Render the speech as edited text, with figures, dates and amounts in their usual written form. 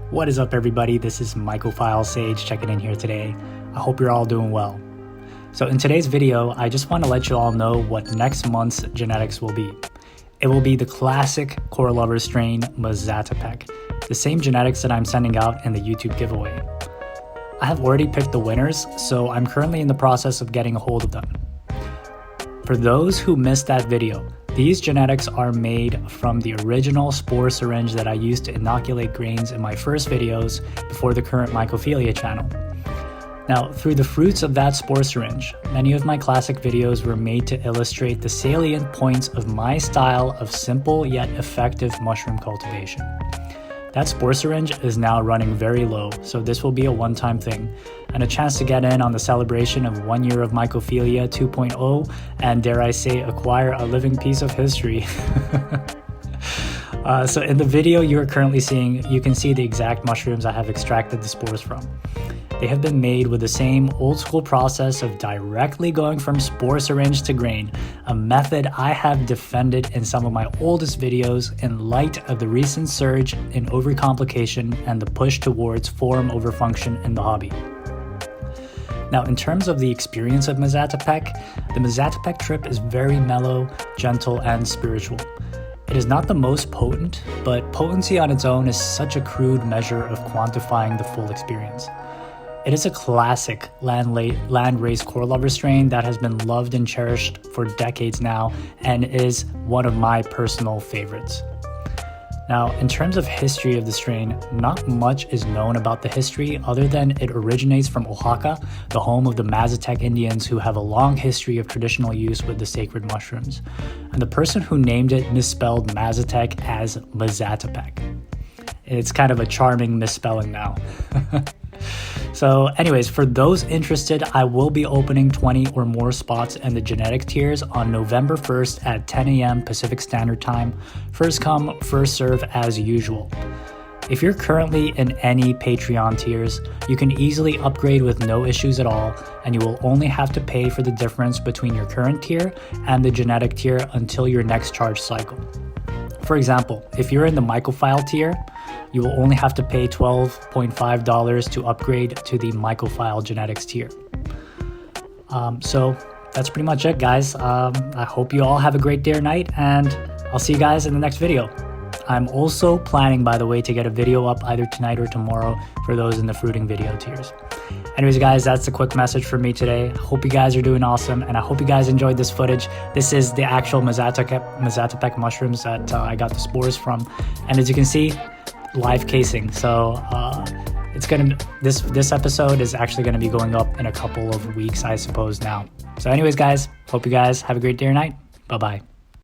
What is up, everybody? This is Mycophilia Sage checking in here today. I hope you're all doing well. So in today's video, I just want to let you all know what next month's genetics will be. It will be the classic core lover strain Mazatapec, the same genetics that I'm sending out in the YouTube giveaway. I have already picked the winners, so I'm currently in the process of getting a hold of them. For those who missed that video, these genetics are made from the original spore syringe that I used to inoculate grains in my first videos before the current mycophilia channel. Now, through the fruits of that spore syringe, many of my classic videos were made to illustrate the salient points of my style of simple yet effective mushroom cultivation. That spore syringe is now running very low, so this will be a one-time thing, and a chance to get in on the celebration of 1 year of Mycophilia 2.0 and, dare I say, acquire a living piece of history. So in the video you're currently seeing, you can see the exact mushrooms I have extracted the spores from. They have been made with the same old school process of directly going from spore syringe to grain, a method I have defended in some of my oldest videos in light of the recent surge in overcomplication and the push towards form over function in the hobby. Now, in terms of the experience of Mazatapec, the Mazatapec trip is very mellow, gentle, and spiritual. It is not the most potent, but potency on its own is such a crude measure of quantifying the full experience. It is a classic land-raised core lover strain that has been loved and cherished for decades now and is one of my personal favorites. Now, in terms of history of the strain, not much is known about the history other than it originates from Oaxaca, the home of the Mazatec Indians who have a long history of traditional use with the sacred mushrooms. And the person who named it misspelled Mazatec as Mazatapec. It's kind of a charming misspelling now. So anyways, for those interested, I will be opening 20 or more spots in the genetic tiers on November 1st at 10 a.m. Pacific Standard Time. First come, first serve as usual. If you're currently in any Patreon tiers, you can easily upgrade with no issues at all, and you will only have to pay for the difference between your current tier and the genetic tier until your next charge cycle. For example, if you're in the mycophilia tier, you will only have to pay $12.5 to upgrade to the mycophilia genetics tier. So that's pretty much it, guys. I hope you all have a great day or night, and I'll see you guys in the next video. I'm also planning, by the way, to get a video up either tonight or tomorrow for those in the fruiting video tiers. Anyways, guys, that's a quick message for me today. Hope you guys are doing awesome, and I hope you guys enjoyed this footage. This is the actual Mazatapec mushrooms that I got the spores from, and as you can see, live casing. So this episode is actually gonna be going up in a couple of weeks, I suppose now. So anyways, guys, hope you guys have a great day or night. Bye-bye.